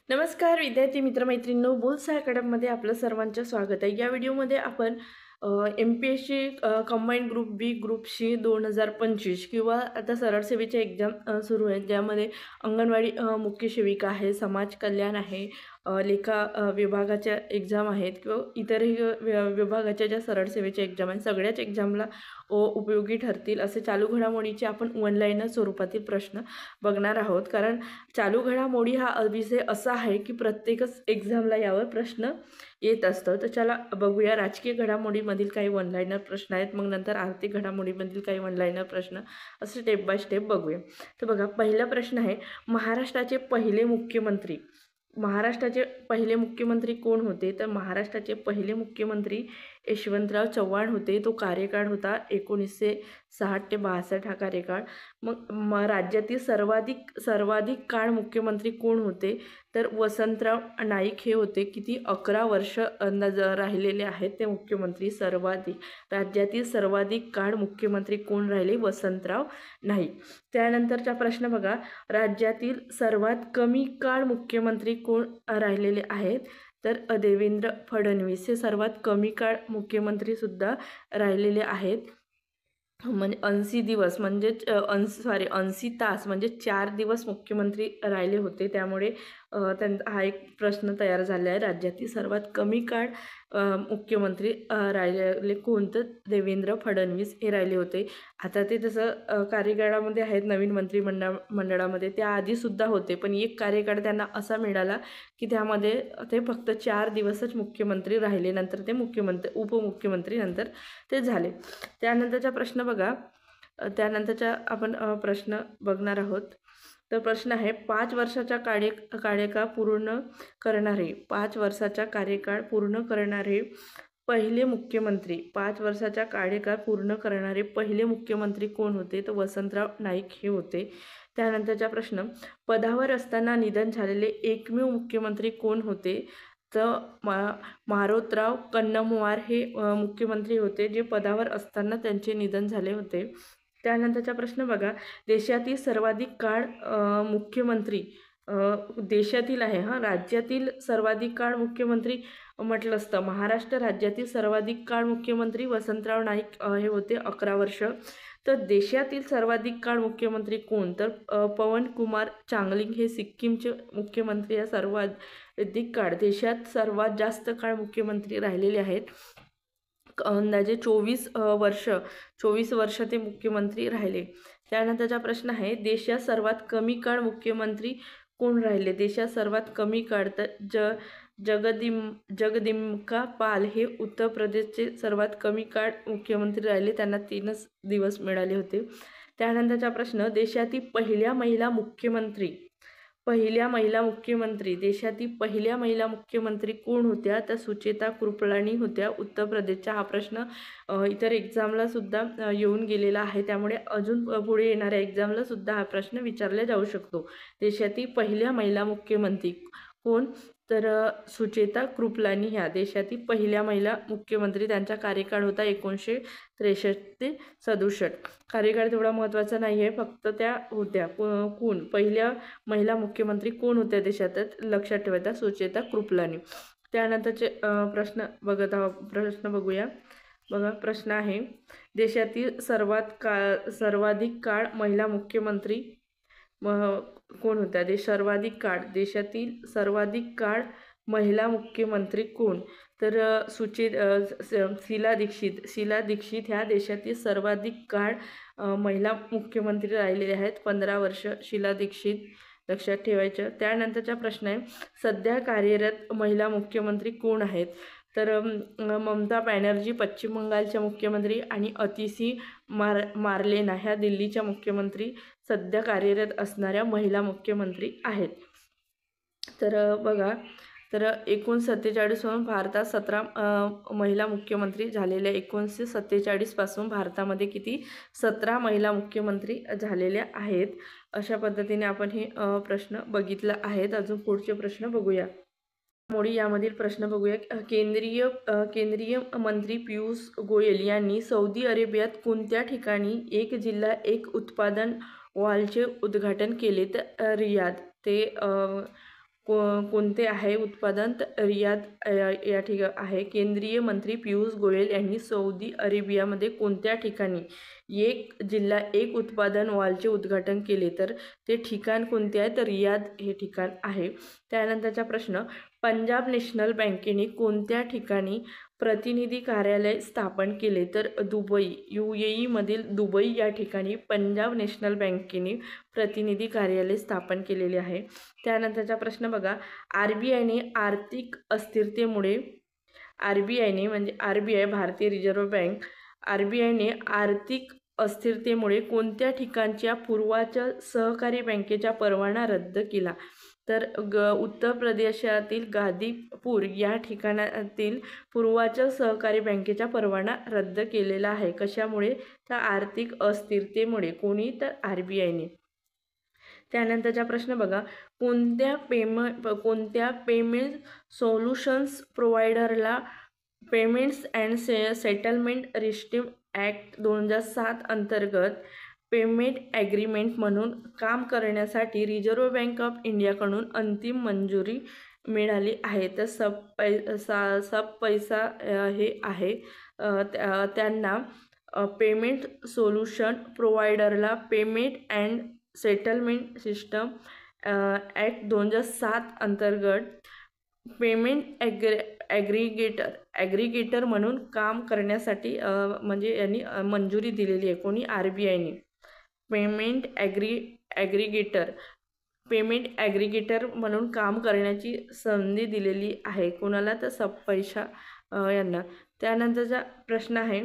नमस्कार विद्यार्थी मित्रमैत्रिणींनो, बुल्स अकॅडमीमध्ये आपलं सर्वांचं स्वागत आहे। या व्हिडिओमध्ये आपण MPSC कंबाईंड ग्रुप बी ग्रुप सी 2025 किंवा आता सरळ सेवेच्या एक्झाम सुरू आहेत, ज्यामध्ये अंगणवाडी मुख्य सेविका आहे, समाज कल्याण आहे, लेखा विभागाच्या एक्झाम आहेत किंवा इतरही विभागाच्या ज्या सरळ सेवेच्या एक्झाम आहेत, सगळ्याच एक्झामला उपयोगी ठरतील असे चालू घडामोडीचे आपण ऑनलाईन स्वरूपातील प्रश्न बघणार आहोत। कारण चालू घडामोडी हा विषय असा आहे की प्रत्येकच एक्झामला यावर प्रश्न येत असतं। तर चला बघूया राजकीय घडामोडीमधील काही वन लाईनर प्रश्न आहेत, मग नंतर आर्थिक घडामोडीमधील काही वन लाईनर प्रश्न, असं स्टेप बाय स्टेप बघूया। तर बघा, पहिला प्रश्न आहे, महाराष्ट्राचे पहिले मुख्यमंत्री कोण होते? तर महाराष्ट्राचे पहिले मुख्यमंत्री यशवंतराव चव्हाण होते। तो कार्यकाळ होता 1960 ते 62 हा कार्यकाळ। मग राज्यातील सर्वाधिक काळ मुख्यमंत्री कोण होते? तर वसंतराव नाईक हे होते। किती? 11 वर्ष राहिलेले आहेत ते मुख्यमंत्री। राज्यातील सर्वाधिक काळ मुख्यमंत्री कोण राहिले? वसंतराव नाईक। त्यानंतरचा प्रश्न बघा, राज्यातील सर्वात कमी काळ मुख्यमंत्री कोण राहिलेले आहेत? तर देवेंद्र फडणवीस हे सर्वात कमी काळ मुख्यमंत्री सुद्धा राहिलेले आहेत। म्हणजे 80 दिवस म्हणजेच 80 तास म्हणजे 4 दिवस मुख्यमंत्री राहिले होते। त्यामुळे हा एक प्रश्न तयार झाला आहे, राज्यातील सर्वात कमी काळ मुख्यमंत्री राहिले कोण? तर देवेंद्र फडणवीस हे राहिले होते। आता ते तसं कार्यकाळामध्ये आहेत नवीन मंत्रिमंडळामध्ये, त्याआधीसुद्धा होते, पण एक कार्यकाळ त्यांना असा मिळाला की त्यामध्ये ते फक्त 4 दिवसच मुख्यमंत्री राहिले, नंतर ते उपमुख्यमंत्री नंतर ते झाले। त्यानंतरचा प्रश्न बघा, त्यानंतरचा आपण प्रश्न बघणार आहोत। तर प्रश्न आहे, 5 वर्षाचा कार्यकाळ पूर्ण करणारे 5 वर्षाचा कार्यकाळ पूर्ण करणारे पहिले मुख्यमंत्री 5 वर्षाचा कार्यकाळ पूर्ण करणारे पहिले मुख्यमंत्री कोण होते? तर वसंतराव नाईक हे होते। त्यानंतरचा प्रश्न, पदावर असताना निधन झालेले एकमेव मुख्यमंत्री कोण होते? तर मारोतराव कन्नमवार हे मुख्यमंत्री होते, जे पदावर असताना त्यांचे निधन झाले होते। त्यानंतरचा प्रश्न बघा, देशातील सर्वाधिक काळ मुख्यमंत्री देशातील आहे राज्यातील सर्वाधिक काळ मुख्यमंत्री म्हटलं असतं, महाराष्ट्र राज्यातील सर्वाधिक काळ मुख्यमंत्री वसंतराव नाईक हे होते, 11 वर्ष। तर देशातील सर्वाधिक काळ मुख्यमंत्री कोण? तर पवन कुमार चांगलिंग हे सिक्कीमचे मुख्यमंत्री या सर्वाधिक काळ देशात सर्वात जास्त काळ मुख्यमंत्री राहिलेले आहेत। अंदाजे 24 वर्ष ते मुख्यमंत्री राहिले। त्यानंतरचा प्रश्न आहे, देशात सर्वात कमी काळ मुख्यमंत्री कोण राहिले? देशात सर्वात कमी काळ तर जगदंबिका पाल हे उत्तर प्रदेशचे सर्वात कमी काळ मुख्यमंत्री राहिले, त्यांना 3 दिवस मिळाले होते। त्यानंतरचा प्रश्न, देशातील पहिल्या महिला मुख्यमंत्री देशातील पहिल्या महिला मुख्यमंत्री कोण होत्या? तर सुचेता कृपलानी होत्या, उत्तर प्रदेशच्या। हा प्रश्न इतर एक्झामला सुद्धा येऊन गेलेला आहे, त्यामुळे अजून पुढे येणाऱ्या एक्झामला सुद्धा हा प्रश्न विचारला जाऊ शकतो। देशातील पहिल्या महिला मुख्यमंत्री कोण? तर सुचेता कृपलानी ह्या देशातील पहिल्या महिला मुख्यमंत्री। त्यांचा कार्यकाळ होता 1963 ते 67। कार्यकाळ तेवढा महत्त्वाचा नाही आहे, फक्त त्या होत्या। कोण? पहिल्या महिला मुख्यमंत्री कोण होत्या देशात? लक्षात ठेवायचा, सुचेता कृपलानी। त्यानंतरचे प्रश्न बघूया। बघा, प्रश्न आहे, देशातील सर्वाधिक काळ महिला मुख्यमंत्री कोण होत्या? देशातील सर्वाधिक काळ महिला मुख्यमंत्री कोण? तर शीला दीक्षित ह्या देशातील सर्वाधिक काळ महिला मुख्यमंत्री राहिलेले आहेत, 15 वर्ष शीला दीक्षित, लक्षात ठेवायचं। त्यानंतरचा प्रश्न आहे, सध्या कार्यरत महिला मुख्यमंत्री कोण आहेत? तर ममता बॅनर्जी पश्चिम बंगालच्या मुख्यमंत्री आणि अतिसी मार्लेना ह्या दिल्लीच्या मुख्यमंत्री सध्या कार्यरत असणाऱ्या महिला मुख्यमंत्री आहेत। तर बघा, तर 1947 पासून भारतात 17 महिला मुख्यमंत्री झालेल्या। 1947 पासून भारतामध्ये किती? 17 महिला मुख्यमंत्री झालेल्या आहेत। अशा पद्धतीने आपण हे प्रश्न बघितला आहेत। अजून पुढचे प्रश्न बघूया। यामधील प्रश्न बघूया। केंद्रीय मंत्री पियुष गोयल यांनी सौदी अरेबियात कोणत्या ठिकाणी एक जिल्हा एक उत्पादन वॉलचे उद्घाटन केले? तर रियाद ते कोणते आहे उत्पादन? तर रियाद या ठिकाणी आहे. केंद्रीय मंत्री पियुष गोयल यांनी सौदी अरेबियामध्ये कोणत्या ठिकाणी एक जिल्हा एक उत्पादन वॉलचे उद्घाटन केले? तर ते ठिकाण कोणते आहे? तर रियाद हे ठिकाण आहे. त्यानंतरचा प्रश्न, पंजाब नॅशनल बँकेने कोणत्या ठिकाणी प्रतिनिधी कार्यालय स्थापन केले? तर दुबई, UAE मधील दुबई या ठिकाणी पंजाब नॅशनल बँकेने प्रतिनिधी कार्यालय स्थापन केलेले आहे. त्यानंतरचा प्रश्न बघा, RBIने आर्थिक अस्थिरतेमुळे म्हणजे RBI भारतीय रिझर्व्ह बँक, RBIने आर्थिक अस्थिरतेमुळे कोणत्या ठिकाणच्या पूर्वांचल सहकारी बँकेचा परवाना रद्द केला? तर उत्तर प्रदेशातील गाझीपूर या ठिकाणातील पूर्वांचल सहकारी बँकेचा परवाना रद्द केलेला आहे. कशामुळे? तर आर्थिक अस्थिरतेमुळे. कोणी? तर RBIने. त्यानंतरचा प्रश्न बघा, कोणत्या पेमेंट सोल्युशन्स प्रोव्हायडरला payments and settlement system act 2007 अंतर्गत पेमेंट ॲग्रीमेंट म्हणून काम करण्यासाठी रिझर्व्ह बँक ऑफ इंडियाकडून अंतिम मंजुरी मिळाली आहे? तर सब पैसा हे आहे. त्यांना पेमेंट सोल्युशन प्रोव्हायडरला payment and settlement system act 2007 अंतर्गत पेमेंट ॲग्रिगेटर म्हणून काम करण्यासाठी म्हणजे यांनी मंजुरी दिलेली आहे. कोणी? RBIने. पेमेंट ॲग्रिगेटर म्हणून काम करण्याची संधी दिलेली आहे. कोणाला? तर सबपैसा यांना. त्यानंतरचा प्रश्न आहे,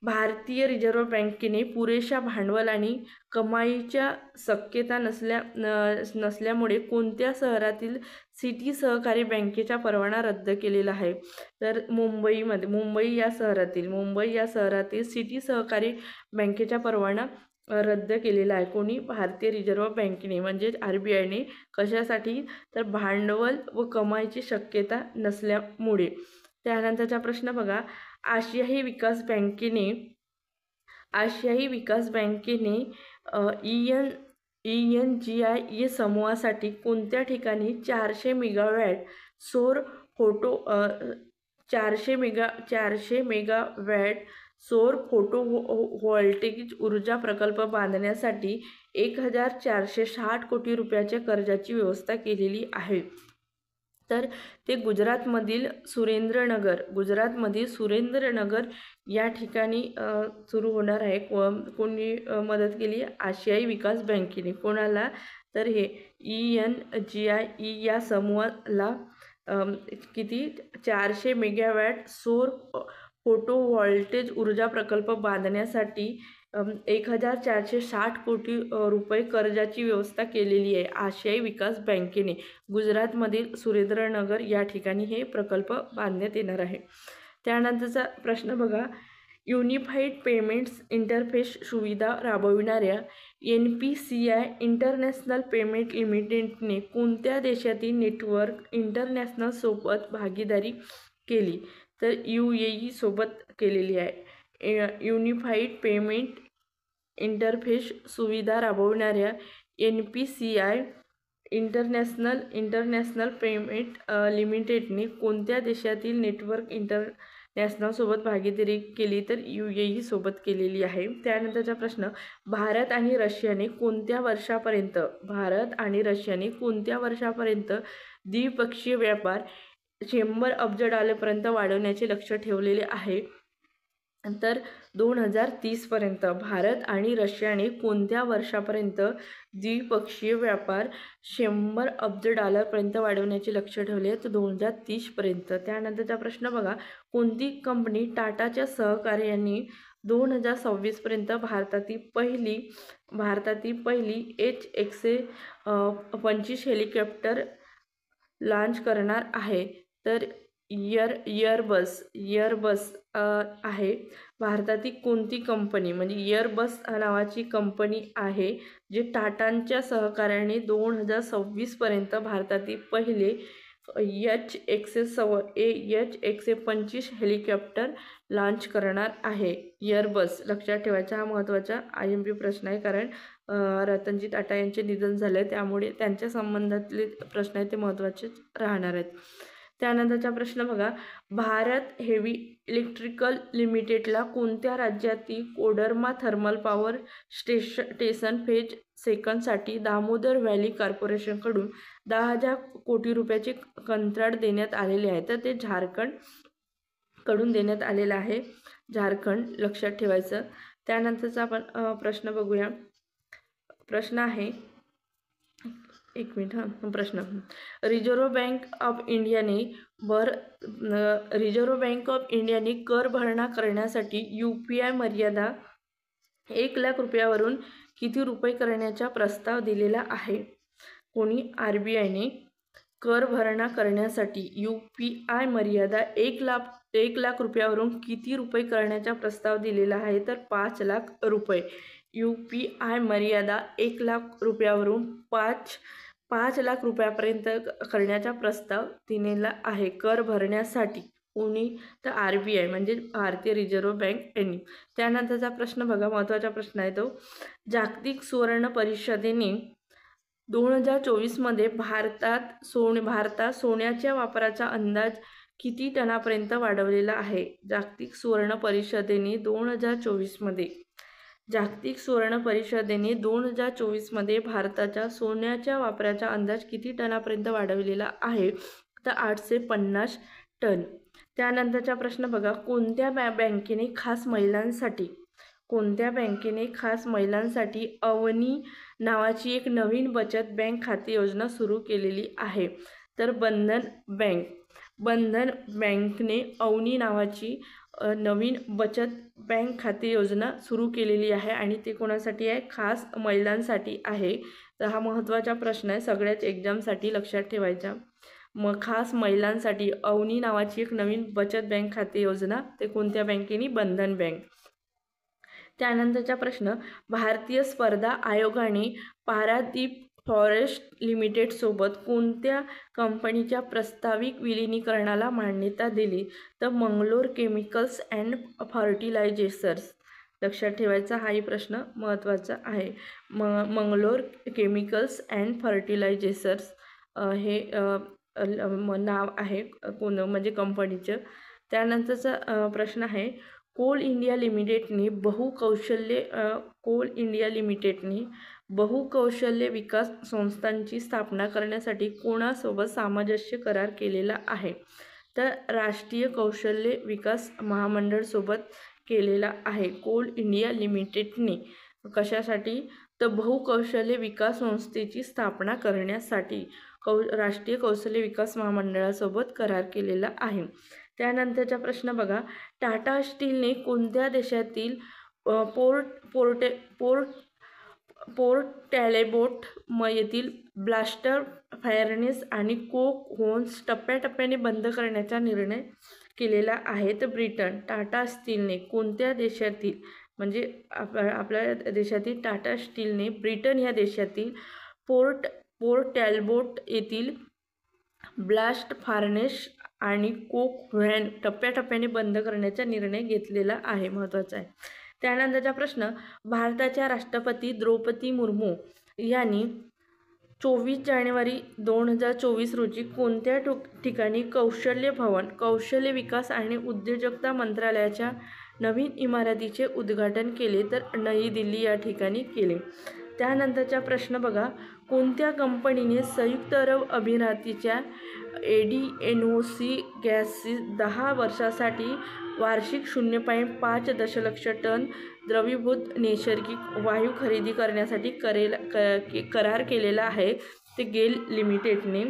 भारतीय रिझर्व्ह बँकेने पुरेशा भांडवल आणि कमाईच्या शक्यता नसल्यामुळे कोणत्या शहरातील सिटी सहकारी बँकेचा परवाना रद्द केलेला आहे? तर मुंबई या शहरातील सिटी सहकारी बँकेचा परवाना रद्द केलेला आहे. कोणी? भारतीय रिझर्व्ह बँकेने म्हणजेच RBIने. कशासाठी? तर भांडवल व कमाईची शक्यता नसल्यामुळे. त्यानंतरचा प्रश्न बघा, आशियाई विकास बँकेने ENGIE समूहासाठी कोणत्या ठिकाणी 400 मेगावॅट सौर फोटोव्होल्टेइक ऊर्जा प्रकल्प बांधण्यासाठी 1460 कोटी रुपयाच्या कर्जाची व्यवस्था केलेली आहे? तर ते गुजरातमधील सुरेंद्रनगर या ठिकाणी सुरू होणार आहे. कोणी मदत केली? आशियाई विकास बँकेने. कोणाला? तर हे ENGIE या समूहाला किती? 400 मेगावॅट सौर फोटोव्होल्टेइक ऊर्जा प्रकल्प बांधण्यासाठी 1460 कोटी रुपये कर्जाची व्यवस्था केलेली आहे आशियाई विकास बँकेने. गुजरातमधील सुरेंद्रनगर या ठिकाणी हे प्रकल्प बांधण्यात येणार आहे. त्यानंतरचा प्रश्न बघा, युनिफाईड पेमेंट्स इंटरफेस सुविधा राबविणाऱ्या NPCI इंटरनॅशनल पेमेंट लिमिटेडने कोणत्या देशातील नेटवर्क इंटरनॅशनल सोबत भागीदारी केली? तर UAE सोबत केलेली आहे. युनिफाईड पेमेंट इंटरफेस सुविधा राबविणाऱ्या NPCI इंटरनॅशनल पेमेंट लिमिटेडने कोणत्या देशातील नेटवर्क इंटरनॅशनल सोबत भागीदारी केली? तर UAE सोबत केलेली आहे. त्यानंतरचा प्रश्न, भारत आणि रशियाने कोणत्या वर्षापर्यंत द्विपक्षीय व्यापार $100 अब्ज पर्यंत वाढवण्याचे लक्ष्य ठेवलेले आहे? तर 2030 पर्यंत. भारत आणि रशियाने कोणत्या वर्षापर्यंत द्विपक्षीय व्यापार $100 अब्ज पर्यंत वाढवण्याचे लक्ष्य ठेवले? तर 2030 पर्यंत. त्यानंतरचा प्रश्न बघा, कोणती कंपनी टाटाच्या सहकार्याने 2026 पर्यंत भारतातील पहिली H125 हेलिकॉप्टर लॉन्च करणार आहे? तर एअरबस आहे. भारतातील कोणती कंपनी? म्हणजे एअरबस नावाची कंपनी आहे जे टाटांच्या सहकार्याने 2026 पर्यंत भारतातील पहिले H125 हेलिकॉप्टर लॉन्च करणार आहे. एअरबस लक्षात ठेवायचा, हा महत्त्वाचा IMP प्रश्न आहे, कारण रतनजी टाटा यांचे निधन झाले, त्यामुळे त्यांच्या संबंधातले प्रश्न आहेत ते महत्त्वाचे राहणार आहेत. त्यानंतरचा प्रश्न बघा, भारत हेवी इलेक्ट्रिकल लिमिटेडला कोणत्या राज्यातील Koderma thermal power station phase सेकंडसाठी दामोदर व्हॅली कॉर्पोरेशनकडून 10,000 कोटी रुपयाचे कंत्राट देण्यात आलेले आहे? तर ते झारखंडकडून देण्यात आलेलं आहे. झारखंड लक्षात ठेवायचं. त्यानंतरचा आपण प्रश्न बघूया. प्रश्न आहे, एक मिनिट प्रश्न. रिझर्व्ह बँक ऑफ इंडियाने कर भरणा करण्यासाठी UPI मर्यादा 1 लाख रुपयावरून किती रुपये करण्याचा प्रस्ताव दिलेला आहे? कोणी? RBIने कर भरणा करण्यासाठी UPI मर्यादा 1 लाख रुपयावरून किती रुपये करण्याचा प्रस्ताव दिलेला आहे? तर 5 लाख रुपये. UPI मर्यादा 1 लाख रुपयावरून 5 लाख रुपयापर्यंत करण्याचा प्रस्ताव दिलेला आहे कर भरण्यासाठी. कोणी? तर RBI म्हणजे भारतीय रिझर्व्ह बँक यांनी. त्यानंतरचा प्रश्न बघा, महत्त्वाचा प्रश्न आहे तो. जागतिक सुवर्ण परिषदेने 2024मध्ये भारतात सोन्याच्या वापराचा अंदाज किती टनापर्यंत वाढवलेला आहे? जागतिक सुवर्ण परिषदेने 2024मध्ये भारताच्या सोन्याच्या वापराचा अंदाज किती टनापर्यंत वाढवलेला आहे? तर 850 टन. त्यानंतरचा प्रश्न बघा, कोणत्या बँकेने खास महिलांसाठी अवनी नावाची एक नवीन बचत बँक खाते योजना सुरू केलेली आहे? तर बंधन बँकने अवनी नावाची नवीन बचत बँक खाते योजना सुरू केलेली आहे आणि ते कोणासाठी आहे? खास महिलांसाठी आहे. तर हा महत्त्वाचा प्रश्न आहे, सगळ्याच एक्झामसाठी लक्षात ठेवायचा. मग खास महिलांसाठी अवनी नावाची एक नवीन बचत बँक खाते योजना ते कोणत्या बँकेने? बंधन बँक. त्यानंतरचा प्रश्न, भारतीय स्पर्धा आयोगाने पारादीप फॉरेस्ट लिमिटेडसोबत कोणत्या कंपनीच्या प्रस्तावित विलिनीकरणाला मान्यता दिली? तर मंगलोर केमिकल्स अँड फर्टिलायझर्स. लक्षात ठेवायचा, हाही प्रश्न महत्त्वाचा आहे. मंगलोर केमिकल्स अँड फर्टिलायझर्स हे नाव आहे म्हणजे कंपनीचं. त्यानंतरचा प्रश्न आहे, कोल इंडिया लिमिटेडने बहुकौशल्य विकास संस्थांची स्थापना करण्यासाठी कोणासोबत सामंजस्य करार केलेला आहे? तर राष्ट्रीय कौशल्य विकास महामंडळसोबत केलेला आहे कोल इंडिया लिमिटेडने. कशासाठी? तर बहुकौशल्य विकास संस्थेची स्थापना करण्यासाठी राष्ट्रीय कौशल्य विकास महामंडळासोबत करार केलेला आहे. त्यानंतरचा प्रश्न बघा, टाटा स्टीलने कोणत्या देशातील पोर्ट टॅलेबोट येथील ब्लास्टर फायर्नेस आणि कोक होन्स टप्प्याटप्प्याने बंद करण्याचा निर्णय केलेला आहे? तर ब्रिटन. टाटा स्टीलने कोणत्या देशातील म्हणजे आपल्या देशातील टाटा स्टीलने ब्रिटन या देशातील पोर्ट टॅलबोट येथील ब्लास्ट फार्नेस आणि कोक व्हॅन टप्प्याटप्प्याने बंद करण्याचा निर्णय घेतलेला आहे. महत्त्वाचा आहे. त्यानंतरचा प्रश्न, भारताच्या राष्ट्रपती द्रौपदी मुर्मू यांनी 24 जानेवारी 2024 रोजी कोणत्या ठिकाणी कौशल्य विकास आणि उद्योजकता मंत्रालयाच्या नवीन इमारतीचे उद्घाटन केले? तर नवी दिल्ली या ठिकाणी केले. त्यानंतरचा प्रश्न बघा, कोणत्या कंपनीने संयुक्त अरब अमिरातीच्या ADNOC गॅसची 10 वर्षांसाठी वार्षिक 0.5 दशलक्ष टन द्रवीभूत नैसर्गिक वायू खरेदी करण्यासाठी करार केलेला आहे? ते गेल लिमिटेडने.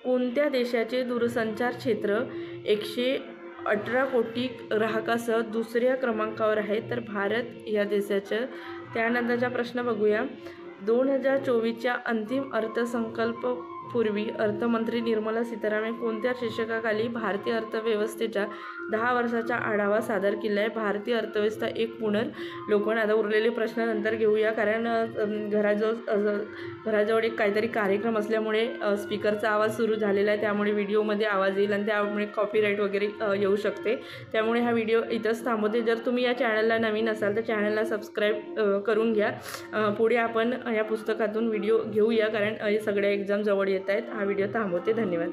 कोणत्या देशाचे दूरसंचार क्षेत्र 118 कोटी ग्राहकासह दुसऱ्या क्रमांकावर आहे? तर भारत या देशाचं. त्यानंतरचा प्रश्न बघूया, 2024च्या अंतिम अर्थसंकल्प पूर्वी अर्थमंत्री निर्मला सीतारामन कोणत्या शीर्षकाखाली भारतीय अर्थव्यवस्थेच्या 10 वर्षाचा आढावा सादर केला आहे? भारतीय अर्थव्यवस्था एक पुनर्लोकन. आता उरलेले प्रश्न नंतर घेऊया, कारण घराजवळ एक काहीतरी कार्यक्रम असल्यामुळे स्पीकरचा आवाज सुरू झालेला आहे, त्यामुळे व्हिडिओमध्ये आवाज येईल आणि त्यामुळे कॉपीराईट वगैरे येऊ शकते. त्यामुळे हा व्हिडिओ इथंच थांबवते. जर तुम्ही या चॅनलला नवीन असाल तर चॅनलला सबस्क्राईब करून घ्या. पुढे आपण या पुस्तकातून व्हिडिओ घेऊया, कारण सगळ्या एक्झाम जवळ येत आहेत. हा व्हिडिओ थांबवते. धन्यवाद.